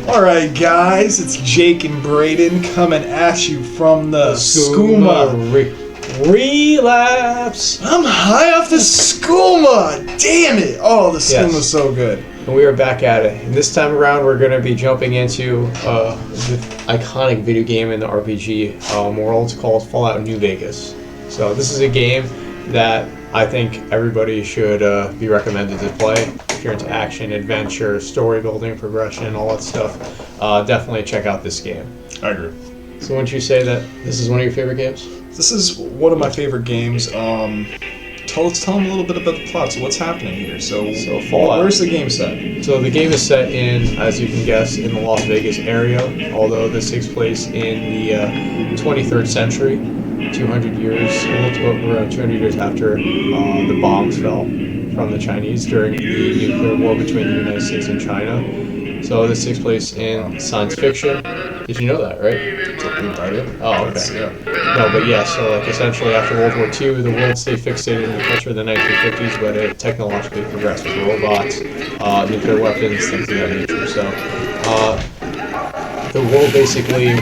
Alright guys, it's Jake and Braden coming at you from the skooma. Relapse! I'm high off the skooma! Damn it! Oh, the skooma's so good. And we are back at it. And this time around we're going to be jumping into the iconic video game in the RPG world called Fallout New Vegas. So this is a game that I think everybody should be recommended to play. If you're into action, adventure, story building, progression, all that stuff, definitely check out this game. I agree. So wouldn't you say that this is one of your favorite games? This is one of my favorite games. Let's tell them a little bit about the plot. So what's happening here? So Fallout. Where's the game set? So the game is set in, as you can guess, in the Las Vegas area, although this takes place in the 23rd century, 200 years, around 200 years after the bombs fell from the Chinese during the nuclear war between the United States and China. So this takes place in science fiction. Did you know that, right? I did. Oh, okay. No, but yeah, so like essentially after World War II, the world stayed fixated in the culture of the 1950s, but it technologically progressed with robots, nuclear weapons, things of that nature. So the world basically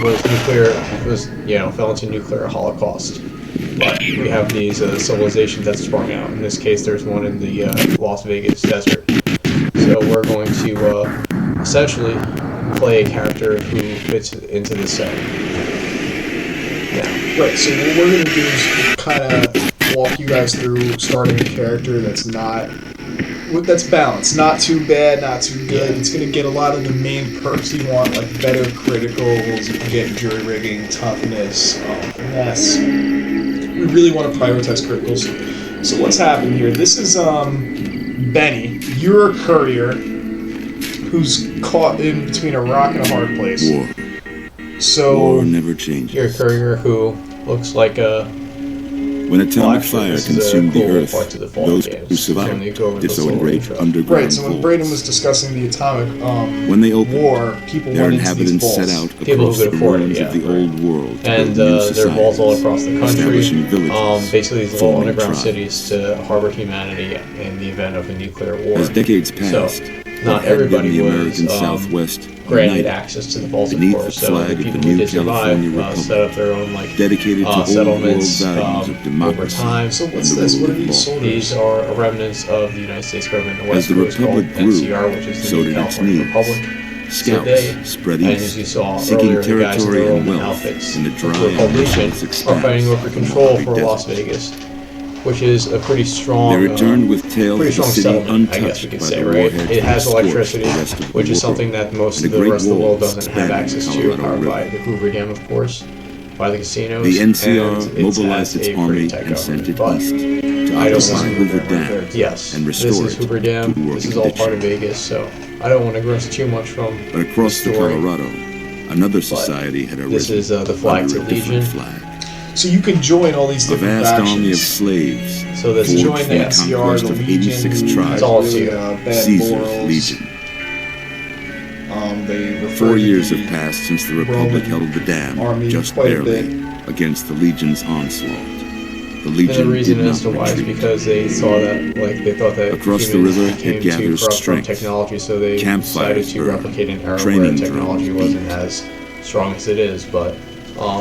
fell into nuclear holocaust. But we have these civilizations that sprung out. In this case, there's one in the Las Vegas desert. So we're going to essentially play a character who fits into this setting. Yeah. Right, so what we're going to do is kind of walk you guys through starting a character that's balanced. Not too bad, not too good. It's going to get a lot of the main perks you want, like better criticals, you can get jury rigging, toughness, finesse. We really want to prioritize criticals. So what's happened here? This is Benny. You're a courier who's caught in between a rock and a hard place. War. So War never changes. You're a courier who looks like a... When atomic fire consumed the earth, those who survived disobeyed underground Right, so when Braden was discussing the atomic when they opened, war, people their went into these inhabitants vaults. set out People across who the could afford it, ruins of the old world to and build new there are vaults all across the country, establishing villages, basically these little forming underground tribes. cities to harbor humanity in the event of a nuclear war. As decades passed, not what had been everybody the was American Southwest granted united access to the vaults, of beneath course. the So flag the of the people who new did survive California set up their own dedicated to old world settlements values of over democracy. time. So what's this? What are these soldiers? These are remnants of the United States government in the As West the Coast called Republic grew, NCR, which is the so new did its California needs. Republic. Scouts Today, spread and east, as you saw seeking earlier, the guys in territory their and own wealth outfits, in the dry the and Republican merciless are fighting expanse over of the control Mojave for Las Desert. Vegas, which is a pretty strong. They returned with tales pretty of the strong city settlement, I guess untouched we could by say, the right? warheads It has that scorched electricity, the rest of the which is world. something that most And of a the great rest of the world wall doesn't have spanning access to, Colorado powered River. by the Hoover Dam, of course, by the casinos. The NCR and mobilized has its a pretty army tech and sent it government, east to I don't occupy want Hoover Dam yes, and this restore is it Hoover Dam. to This is working all part of condition. Vegas, so I don't want to gross too much from But across the story. Colorado, another society had arisen This is the flag under to a different Legion. flag. So you can join all these A different vast army of factions. slaves So this forged Join for the the NCR, conquest the of Legion, 86 who tribes. has all really, you. bad Caesar's morals. Legion. They refer 4 to years the have passed since the Republic Roman held the dam, army just quite a barely, bit. against the Legion's onslaught. The And Legion the reason did as not to why is retreat. because they saw that, they thought that Across the humans river, it became gathers too corrupt from strength. technology, so they Campfires decided to burned. replicate an era where Training technology drums wasn't beat. as strong as it is. But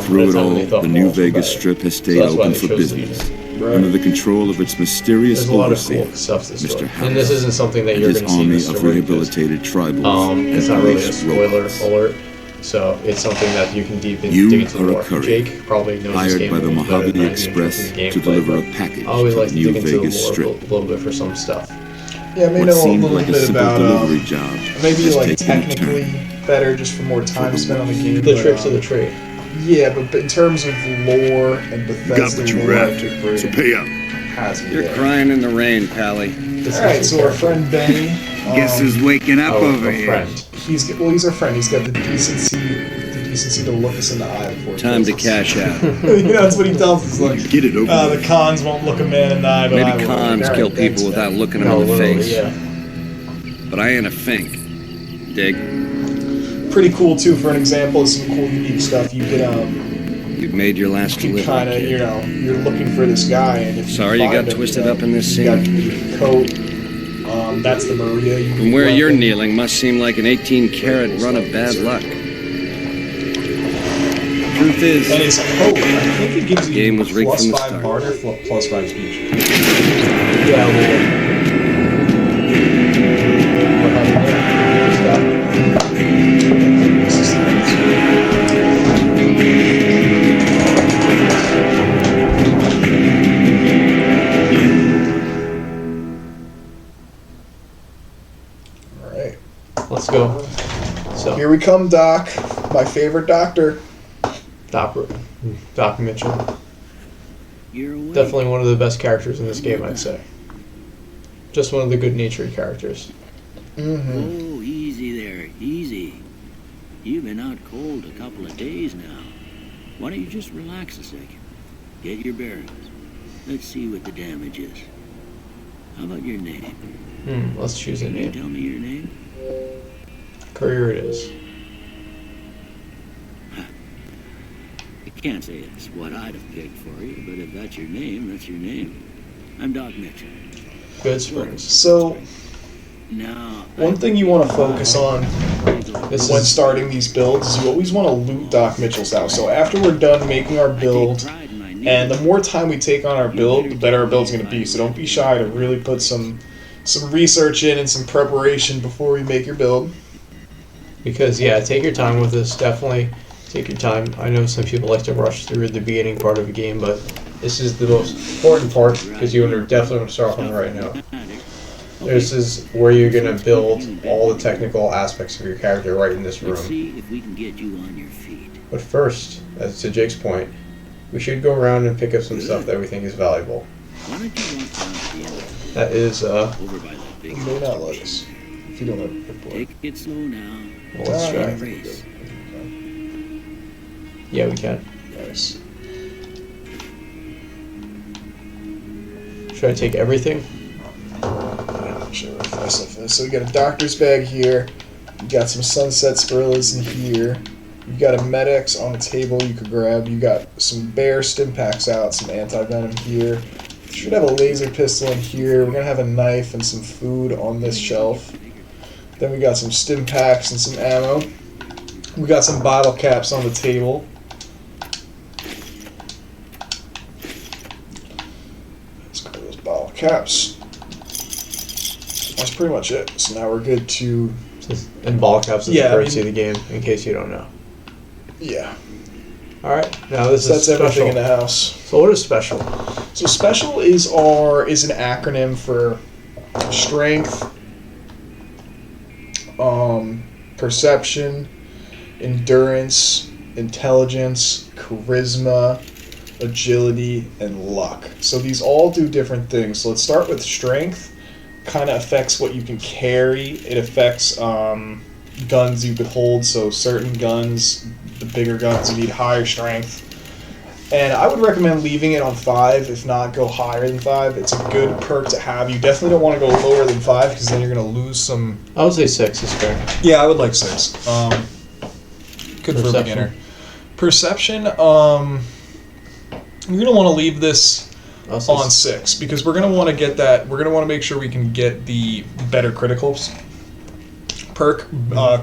Through at it the time all, they thought the New morals were Vegas better. Strip has So stayed that's why open they for chose business, Legion. under the control of its mysterious There's a lot of overseer, cool stuff to Mr. story. House, And this isn't something that and you're his going to see in the army of story. because, rehabilitated tribals It's and not really a police spoiler robots. alert. So it's something that you can dig You into are a more. courier, Jake probably knows this hired game by a the little better Mojave than I do Express in the to gameplay, deliver a but package I always to like the to New dig into the Vegas lore Strip. a little bit for some stuff. Yeah, I may What know a seemed little like a bit simple about delivery job maybe has like taken a technically turn. better just for more time spent on the game. The but, tricks of the trade. Yeah, but in terms of lore and Bethesda lore, I think Braden pay up. has me You're there. crying in the rain, Pally. Alright, so our friend Benny, Guess who's waking up over a here? friend. he's our friend. He's got the decency to look us in the eye before he Time to kills us. cash out. That's what he tells us. Like, Get it over the cons won't look a man in the eye, but I Maybe will. cons Alright, kill thanks, people without man. looking them No, in the literally, face. yeah. But I ain't a fink. Dig? Pretty cool too. For an example of some cool, unique stuff, you could You've made your last you delivery, kind of, kid. you're looking for this guy, and if Sorry you you find got him, twisted up in this you got scene. your coat, That's the Maria. From where you're kneeling must seem like an 18-karat run of bad luck. Truth is, and his hope, I think it gives you game was rigged from the +5 start. barter, +5 speech. Yeah, Alright. let's go. So, Here we come, Doc. My favorite doctor. Doc Mitchell. You're awake. Definitely one of the best characters in this game, I'd say. Just one of the good-natured characters. Mm-hmm. Oh, easy there, easy. You've been out cold a couple of days now. Why don't you just relax a second? Get your bearings. Let's see what the damage is. How about your name? Let's choose a Can you name. tell me your name? Career it is. I can't say it's what I'd have picked for you, but if that's your name, that's your name. I'm Doc Mitchell. Good Springs. So, Now, one thing you want to focus on This when is starting these builds is you always want to loot Doc Mitchell's house. So after we're done making our build, and the more time we take on our build, the better our build's going to be. So don't be shy to really put some research in and some preparation before we make your build. because take your time with this. Definitely take your time. I know some people like to rush through the beginning part of a game, but this is the most important part because you definitely want to start off on the right note. This is where you're going to build all the technical aspects of your character right in this Let's room. see if we can get you on your feet. But first, as to Jake's point, we should go around and pick up some stuff that we think is valuable. Why don't you walk down to the end That is, over by that big You may not like us if you don't have a good boy. Take it slow now. well, let's try. Race. Yeah, we can. Nice. Should I take everything? I'm sure if I stuff this. So we got a doctor's bag here. You got some sunset sporillas in here. You got a Med-X on the table you could grab. You got some bear stim packs out, some anti-venom here. You should have a laser pistol in here. We're gonna have a knife and some food on this shelf. Then we got some stim packs and some ammo. We got some bottle caps on the table. Let's grab those bottle caps. That's pretty much it. So now we're good to, And ball caps is Yeah, the I currency mean- of the game, in case you don't know. yeah. Alright, now this So is that's everything in special. the house. So what is special? So special is an acronym for strength, perception, endurance, intelligence, charisma, agility, and luck. So these all do different things. So let's start with strength. Kind of affects what you can carry. It affects guns you could hold. So certain guns, the bigger guns, you need higher strength. And I would recommend leaving it on 5, if not go higher than 5. It's a good perk to have. You definitely don't want to go lower than 5 because then you're going to lose some. I would say 6 is fair. Yeah, I would like 6. Good for a Perception. beginner. Perception, you're going to want to leave this I'll say on 6 because we're going to want to get that. We're going to want to make sure we can get the better criticals perk.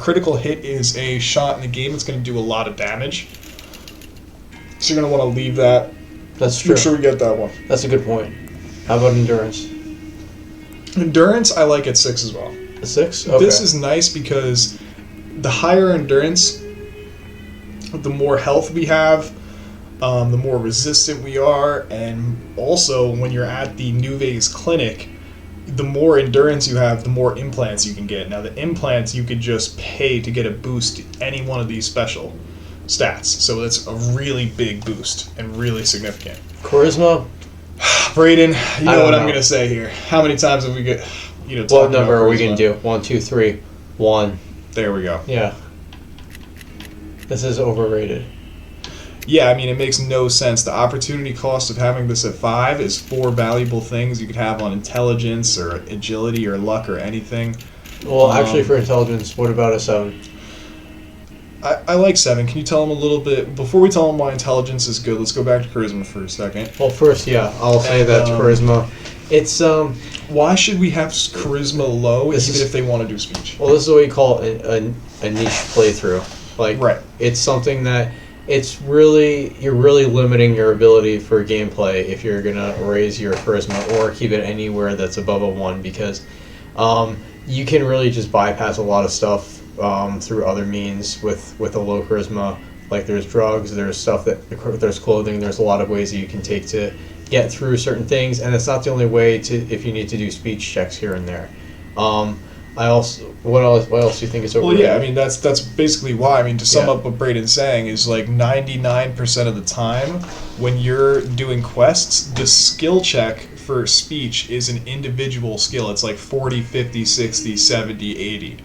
Critical hit is a shot in the game that's going to do a lot of damage. So you're going to want to leave that. That's true. Make sure we get that one. That's a good point. How about endurance? Endurance, I like at 6 as well. A 6? Okay. This is nice because the higher endurance, the more health we have, the more resistant we are, and also when you're at the New Vegas clinic, the more endurance you have, the more implants you can get. Now the implants you could just pay to get a boost to any one of these special stats, so that's a really big boost and really significant. Charisma? Braden, you know what I'm know. gonna say here. How many times have we get, What talking number about are we charisma? going to do? 1, 2, 3. 1. There we go. Yeah. This is overrated. Yeah, I mean, it makes no sense. The opportunity cost of having this at 5 is 4 valuable things you could have on intelligence or agility or luck or anything. Well, actually, for intelligence, what about a 7? I like 7. Can you tell him a little bit before we tell him why intelligence is good? Let's go back to charisma for a second. Well, first, yeah, I'll say that charisma. It's why should we have charisma low even if they want to do speech? Well, this is what we call a niche playthrough. Like, right. It's something that you're really limiting your ability for gameplay if you're gonna raise your charisma or keep it anywhere that's above a 1, because you can really just bypass a lot of stuff through other means with a low charisma. Like, there's drugs, there's there's clothing, there's a lot of ways that you can take to get through certain things, and it's not the only way to if you need to do speech checks here and there. What else do you think is overrated? Well, yeah, I mean that's basically why. I mean, to sum up what Braden's saying is, like, 99% of the time when you're doing quests, the skill check for speech is an individual skill. It's like 40, 50, 60, 70, 80.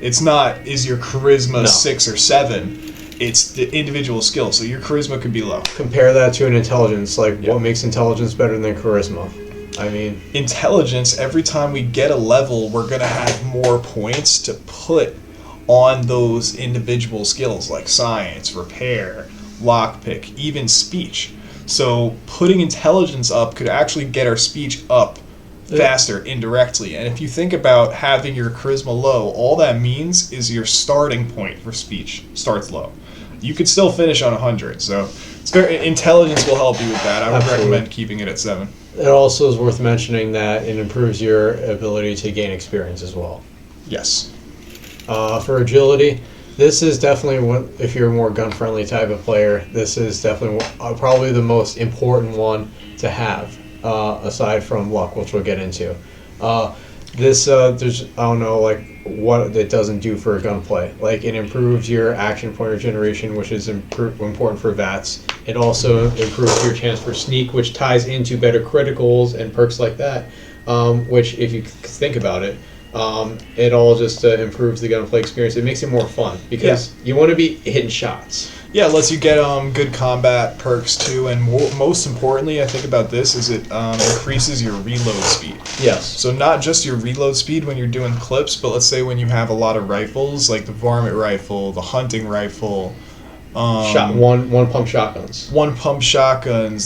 It's not, is your charisma 6 or 7. It's the individual skill, so your charisma could be low. Compare that to an intelligence. Like, what makes intelligence better than charisma? I mean, intelligence, every time we get a level, we're going to have more points to put on those individual skills, like science, repair, lockpick, even speech. So putting intelligence up could actually get our speech up faster indirectly. And if you think about having your charisma low, all that means is your starting point for speech starts low. You could still finish on 100, so intelligence will help you with that. I would recommend keeping it at 7. It also is worth mentioning that it improves your ability to gain experience as well. Yes. For agility, this is definitely one. If you're a more gun-friendly type of player, this is definitely probably the most important one to have, aside from luck, which we'll get into. There's I don't know what it doesn't do for gunplay. Like, it improves your action point regeneration, which is important for VATS. It also improves your chance for sneak, which ties into better criticals and perks like that. Which, if you think about it, it all just improves the gunplay experience. It makes it more fun because you want to be hitting shots. Yeah, it lets you get good combat perks too, and most importantly, I think about this is it increases your reload speed. Yes. So not just your reload speed when you're doing clips, but let's say when you have a lot of rifles, like the varmint rifle, the hunting rifle, one pump shotguns,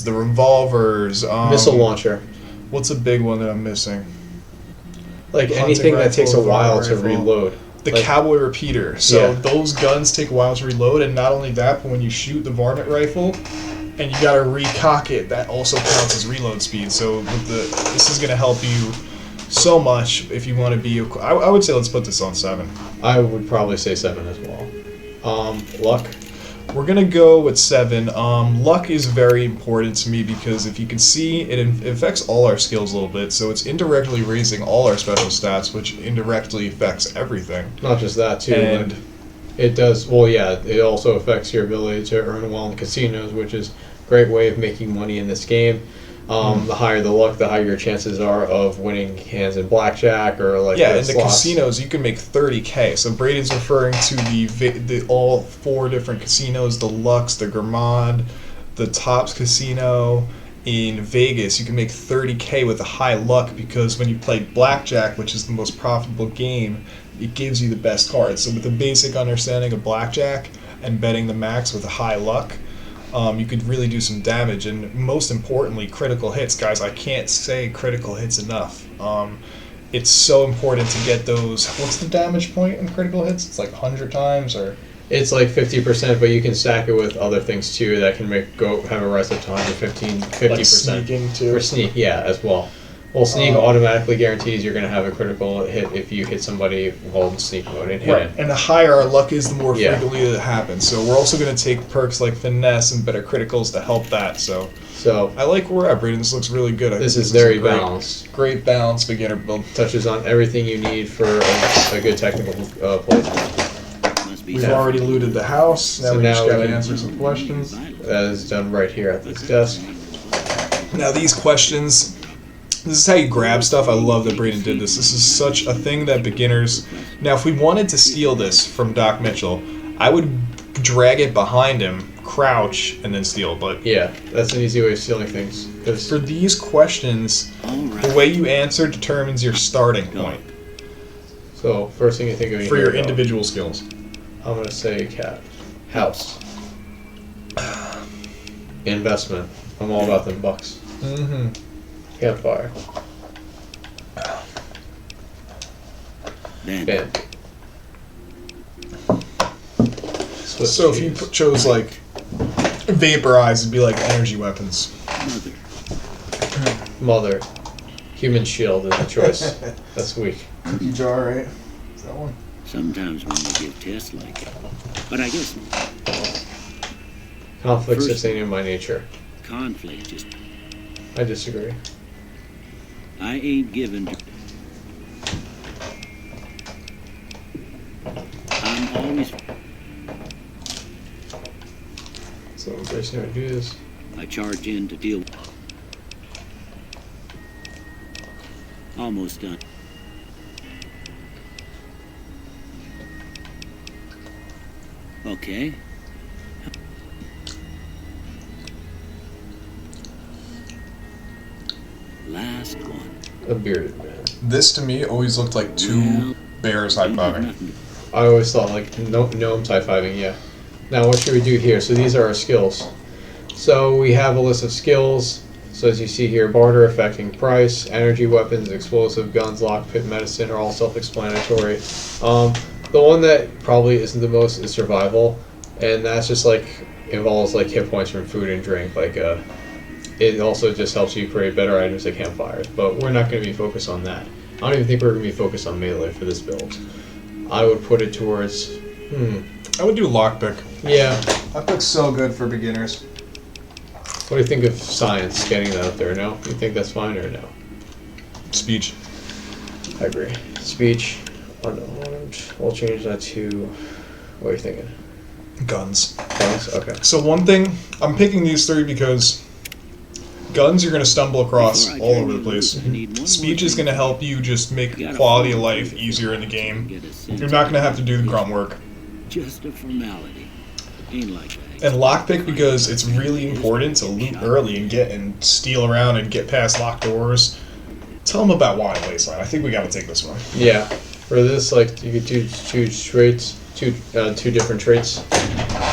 the revolvers, missile launcher. What's a big one that I'm missing? Like hunting anything rifle, that takes a while to reload. The cowboy repeater. So those guns take a while to reload, and not only that, but when you shoot the varmint rifle and you gotta recock it, that also counts as reload speed. So this is gonna help you so much if you want to be. I would say let's put this on 7. I would probably say 7 as well. Luck. We're gonna go with 7. Luck is very important to me because if you can see, it affects all our skills a little bit. So it's indirectly raising all our special stats, which indirectly affects everything. Not just that too. And it does. Well, yeah. It also affects your ability to earn well in casinos, which is a great way of making money in this game. The higher the luck, the higher your chances are of winning hands in blackjack or in the casinos you can make 30K. So Braden's referring to the all 4 different casinos: the Lux, the Gourmand, the Tops Casino in Vegas. You can make 30K with a high luck because when you play blackjack, which is the most profitable game, it gives you the best cards. So with a basic understanding of blackjack and betting the max with a high luck, you could really do some damage, and most importantly, critical hits. Guys, I can't say critical hits enough. It's so important to get those. What's the damage point in critical hits? It's like 100 times, or it's like 50%, but you can stack it with other things too that can have a rise up to 115, 50%. Like sneaking too. Or sneak, yeah, as well. Well, sneak automatically guarantees you're going to have a critical hit if you hit somebody while in sneak mode and hit it. And the higher our luck is, the more frequently it happens. So we're also going to take perks like finesse and better criticals to help that. So I like where we're at, Braden. This looks really good. This is very balanced. Great balanced beginner build. Touches on everything you need for a good technical playthrough. We've already looted the house. Now we just got to answer some questions. That is done right here at this desk. Now these questions. This is how you grab stuff. I love that Braden did this. This is such a thing that beginners... Now, if we wanted to steal this from Doc Mitchell, I would drag it behind him, crouch, and then steal. But yeah, that's an easy way of stealing things. For these questions, the way you answer determines your starting point. So, first thing you think of... For your individual skills. I'm going to say cat. House. Investment. I'm all about them bucks. Mm-hmm. Campfire. Then. So if you chose like vaporize, it'd be like energy weapons. Mother. Human shield is a choice. That's weak. Cookie jar, right? Is that one? Sometimes when you give tests like that. But I guess Conflict's just ain't in my nature. conflict just... I disagree. I ain't given to... I'm always... So embracing how to do this. I charge in to deal... Almost done. Okay. Last one. A bearded man. This to me always looked like two bears high-fiving. I always thought like gnomes high-fiving, yeah. Now what should we do here? So these are our skills. So we have a list of skills. So as you see here, barter affecting price, energy weapons, explosive, guns, lockpick, medicine are all self-explanatory. The one that probably isn't the most is survival, and that's just like involves like hit points from food and drink. Like it also just helps you create better items like campfires. But we're not going to be focused on that. I don't even think we're going to be focused on melee for this build. I would put it towards. I would do lockpick. Yeah. Lockpick's so good for beginners. What do you think of science? Getting that up there? No. You think that's fine or no? Speech. I agree. Speech. Unarmed. We'll change that to. What are you thinking? Guns. Guns? Okay. So one thing, I'm picking these three because guns you're going to stumble across all over the place. Speech is going to help you just make quality of life easier in the game. You're not going to have to do the grunt work. Just a formality. Ain't like that. And lockpick because it's really important to loot early and get and steal around and get past locked doors. Tell them about Wild Wasteland. I think we got to take this one. Yeah. For this, like, you could do two traits, two different traits.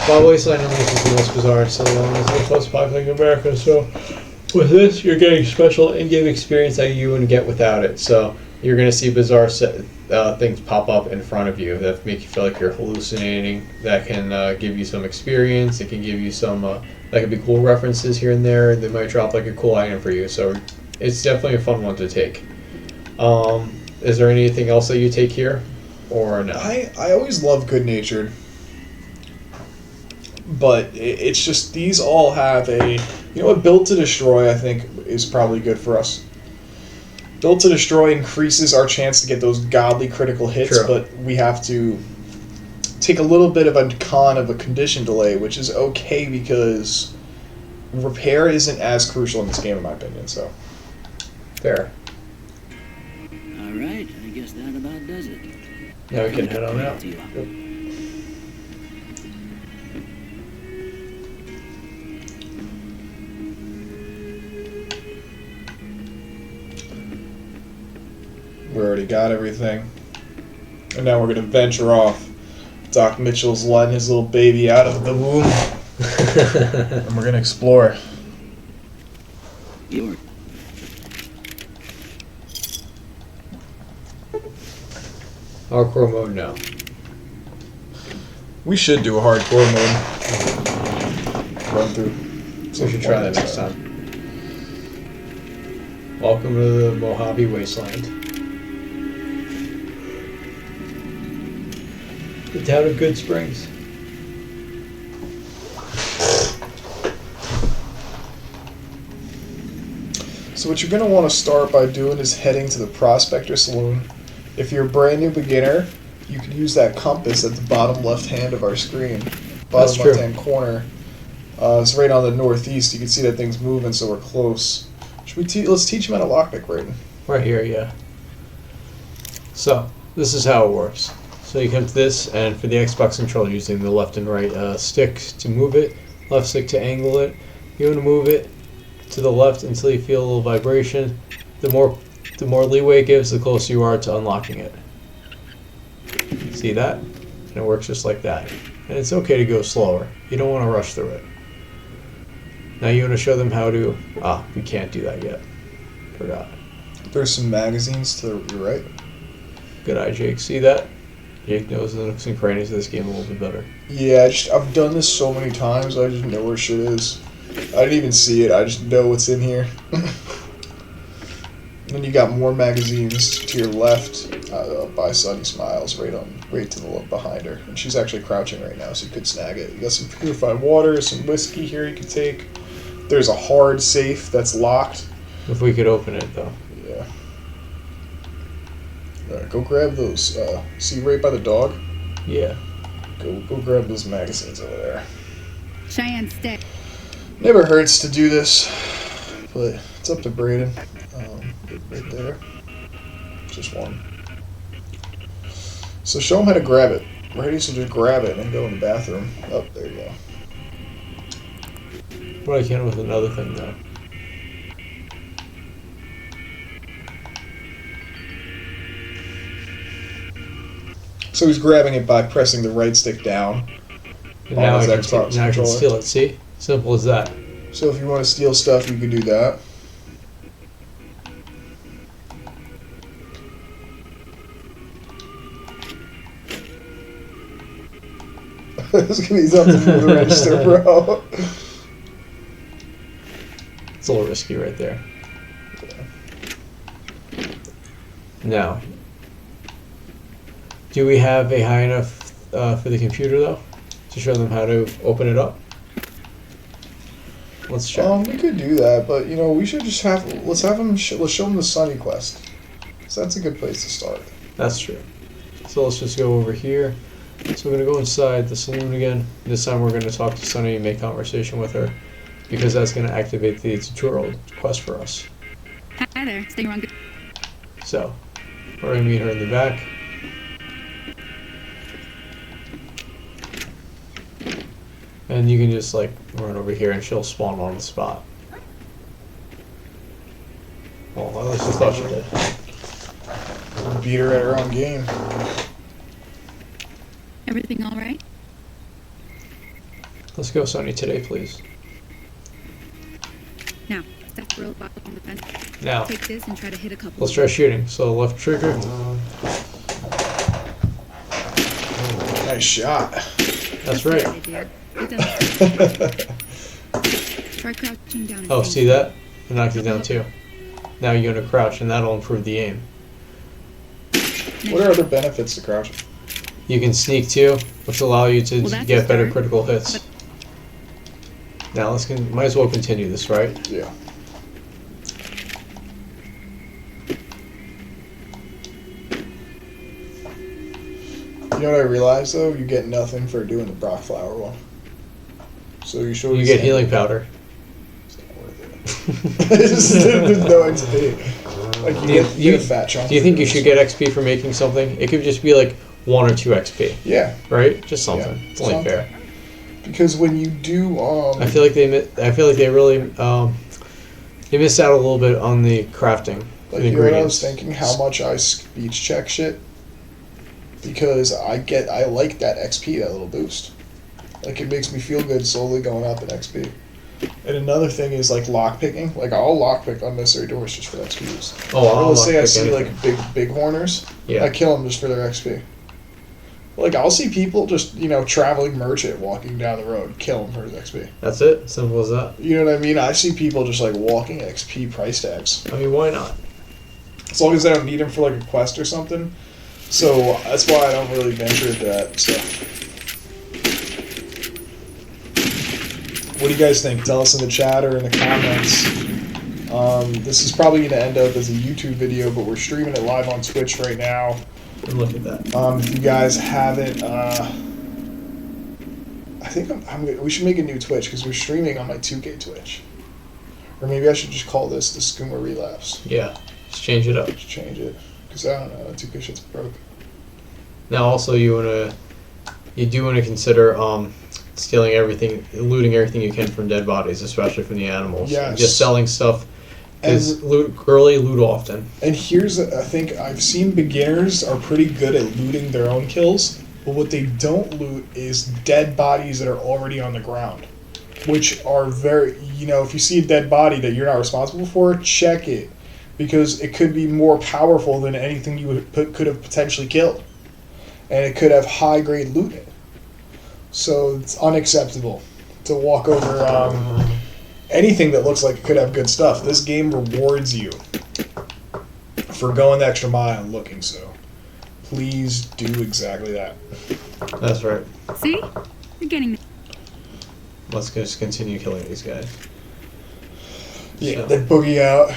Wild Wasteland is the most bizarre settlement. It's the most popular in America, so with this, you're getting special in-game experience that you wouldn't get without it. So you're going to see bizarre things pop up in front of you that make you feel like you're hallucinating. That can give you some experience. It can give you some, that could be cool references here and there. They might drop like a cool item for you. So it's definitely a fun one to take. Is there anything else that you take here, or no? I always love good-natured. But it's just, these all have a, you know what, Built to Destroy I think is probably good for us. Built to Destroy increases our chance to get those godly critical hits, True. But we have to take a little bit of a con of a condition delay, which is okay because repair isn't as crucial in this game in my opinion, so. Fair. All right, I guess that about does it. Now we can head on out. Yep. We already got everything. And now we're going to venture off. Doc Mitchell's letting his little baby out of the womb. And we're going to explore. You're Hardcore mode now. We should do a hardcore mode. Run through. So we should try that next time. Welcome to the Mojave Wasteland. The town of Good Springs. So what you're going to want to start by doing is heading to the Prospector Saloon. If you're a brand new beginner, you can use that compass at the bottom left hand of our screen. That's Bottom true. left hand corner. It's right on the northeast. You can see that thing's moving, so we're close. Should we let's teach him how to lockpick, Braden. Right here, yeah. So, this is how it works. So you come to this, and for the Xbox controller, using the left and right sticks to move it, left stick to angle it. You want to move it to the left until you feel a little vibration. The more leeway it gives, the closer you are to unlocking it. See that? And it works just like that. And it's okay to go slower. You don't want to rush through it. Now you want to show them how to... we can't do that yet. Forgot. There's some magazines to your right. Good eye, Jake. See that? Jake knows the nooks and crannies of this game a little bit better. Yeah, I've done this so many times, I just know where shit is. I didn't even see it, I just know what's in here. Then you got more magazines to your left by Sunny Smiles, right to the left behind her. And she's actually crouching right now, so you could snag it. You got some purified water, some whiskey here you could take. There's a hard safe that's locked. If we could open it, though. Yeah. Alright, go grab those. See right by the dog? Yeah. Go grab those magazines over there. Cheyenne, stay. Never hurts to do this, but it's up to Braden. Right there. Just one. So show him how to grab it. Ready? So just grab it and go in the bathroom. Oh, there you go. What I can with another thing, though. So he's grabbing it by pressing the right stick down. And now I his can, Xbox now I can controller. steal it. See? Simple as that. So if you want to steal stuff, you can do that. It's gonna be something for the register, bro. It's a little risky right there. Now, do we have a high enough for the computer, though, to show them how to open it up? Let's check. We could do that, but you know, we should just let's show them the Sunny Quest. So that's a good place to start. That's true. So let's just go over here. So we're going to go inside the saloon again. This time we're going to talk to Sunny and make conversation with her, because that's going to activate the tutorial quest for us. Hi there. Stay on good. So, we're going to meet her in the back. And you can just like run over here and she'll spawn on the spot. Well, I just thought she did. Beat her at her own game. Everything all right? Let's go, Sunny, today, please. Now, step real up on the fence. Now, Take this and try to hit a couple. let's try shooting. So, left trigger. Nice shot. That's right. Try crouching down. Oh, see that? It knocked it down too. Now you're going to crouch, and that'll improve the aim. What are other benefits to crouching? You can sneak too, which will allow you to Well, that's get a better start. critical hits. Now might as well continue this, right? Yeah. You know what I realized though? You get nothing for doing the Brock Flower one. So you should. You get healing powder. It's not worth it. There's no XP. Like you get a fat chunk. Do you think you should get XP for making something? It could just be like 1 or 2 XP. Yeah. Right? Just something. Yeah, it's only something. fair. Because when you do, I feel like they really they missed out a little bit on the crafting. like the you know what I was ingredients. thinking, how much I speech check shit. Because I like that XP, that little boost. Like it makes me feel good slowly going up in XP. And another thing is like lockpicking. Like I'll lockpick unnecessary doors just for XPs. Oh, I'll let's say I lockpick see anything. like big horners. Yeah. I kill them just for their XP. Like I'll see people just traveling merchant walking down the road, kill them for his XP. That's it. Simple as that. You know what I mean? I see people just like walking XP price tags. I mean, why not? As long as I don't need them for like a quest or something. So that's why I don't really venture into that stuff. What do you guys think? Tell us in the chat or in the comments. This is probably going to end up as a YouTube video, but we're streaming it live on Twitch right now. And look at that. If you guys haven't, I think we should make a new Twitch because we're streaming on my 2K Twitch. Or maybe I should just call this the Skooma Relapse. Yeah. Just change it up. Just change it. Because I don't know, 2K shit's broke. Now, also, you do want to consider stealing everything, looting everything you can from dead bodies, especially from the animals. Yes. Just selling stuff. Because loot often. And here's, I think I've seen beginners are pretty good at looting their own kills. But what they don't loot is dead bodies that are already on the ground, which are very, if you see a dead body that you're not responsible for, check it, because it could be more powerful than anything you could have potentially killed, and it could have high grade loot in it. So it's unacceptable to walk over anything that looks like it could have good stuff. This game rewards you for going the extra mile and looking, so please do exactly that. That's right. See? You're getting there. Let's just continue killing these guys. Yeah, So. they boogie out.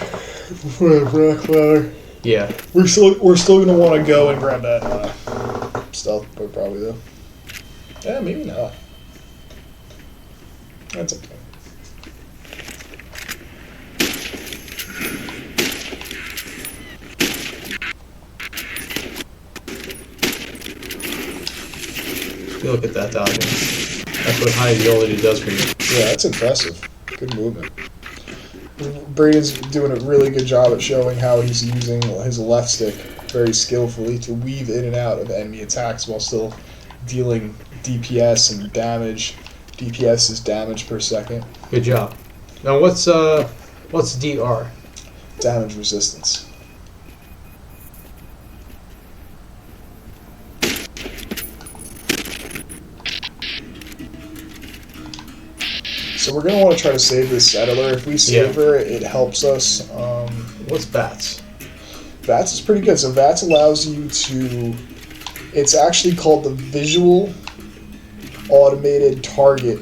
Yeah. We're still gonna want to go and grab that stealth book probably though. Yeah, maybe not. That's okay. Look at that dodging. That's what high agility does for you. Yeah, that's impressive. Good movement. Braden's doing a really good job at showing how he's using his left stick very skillfully to weave in and out of enemy attacks while still dealing DPS and damage. DPS is damage per second. Good job. Now what's DR? Damage resistance. So we're going to want to try to save this settler. If we save her, it helps us. What's VATS? VATS is pretty good. So VATS allows you to... It's actually called the Visual Automated Target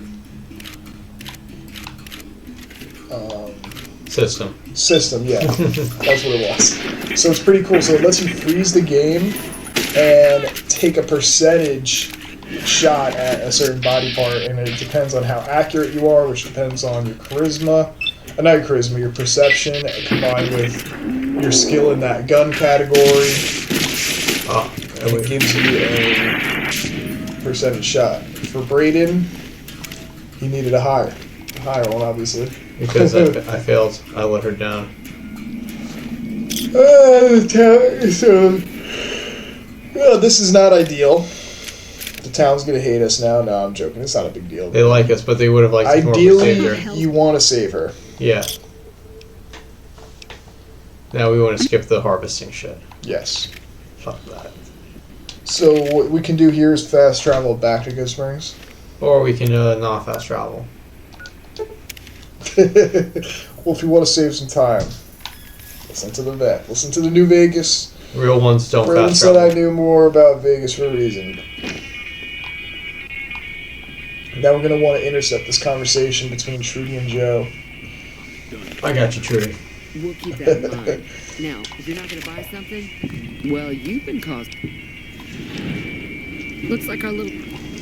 System, yeah. That's what it was. So it's pretty cool. So it lets you freeze the game and take a percentage shot at a certain body part, and it depends on how accurate you are, which depends on your charisma, not your charisma, your perception, combined with your skill in that gun category. And it gives you a percentage shot. For Braden, he needed a higher one, obviously. Because I failed. I let her down. This is not ideal. The town's gonna hate us now. No, I'm joking. It's not a big deal. They like us, but they would have liked us more if we saved her. Ideally, you want to save her. Yeah. Now we want to skip the harvesting shit. Yes. Fuck that. So what we can do here is fast travel back to Good Springs. Or we can not fast travel. Well, if you want to save some time, listen to the vet. Listen to the New Vegas. Real ones don't Braden fast said travel. I knew more about Vegas for a reason. Now we're going to want to intercept this conversation between Trudy and Joe. I got you, Trudy. We'll keep that in mind. Now, if you're not going to buy something, well, you've been caused. Looks like our little...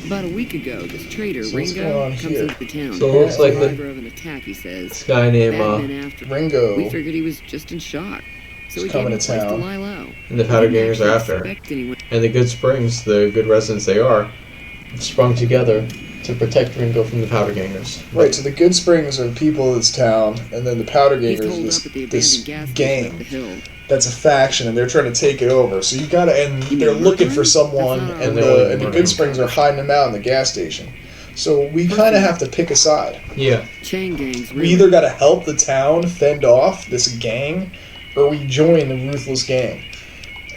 About a week ago, this trader, So what's Ringo, going on comes here? into town. So it looks like Survivor of an attack, he says. This guy named Batman after. Ringo We figured he was just in shock. So is we gave coming him a to place to town. lie low. and the Powder Gangers are after her. Expect anyone- And the Good Springs, the good residents they are, have sprung together to protect Ringo from the Powder Gangers. Right, so the Good Springs are the people of this town, and then the Powder He's Gangers holed is up at the this abandoned gas station up gang the hill. that's a faction, and they're trying to take it over. So you gotta, and You they're mean looking for murdering? someone, That's not and our- the murdering. Good Springs are hiding them out in the gas station. So we kind of have to pick a side. Yeah. Chain gangs. We either gotta help the town fend off this gang, or we join the ruthless gang,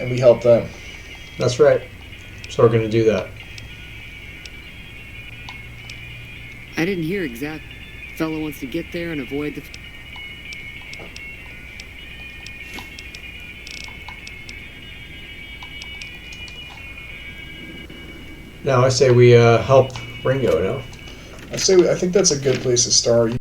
and we help them. That's right. So we're going to do that. I didn't hear exact. Fellow wants to get there and avoid the. Now I say we help Ringo, no? I think that's a good place to start.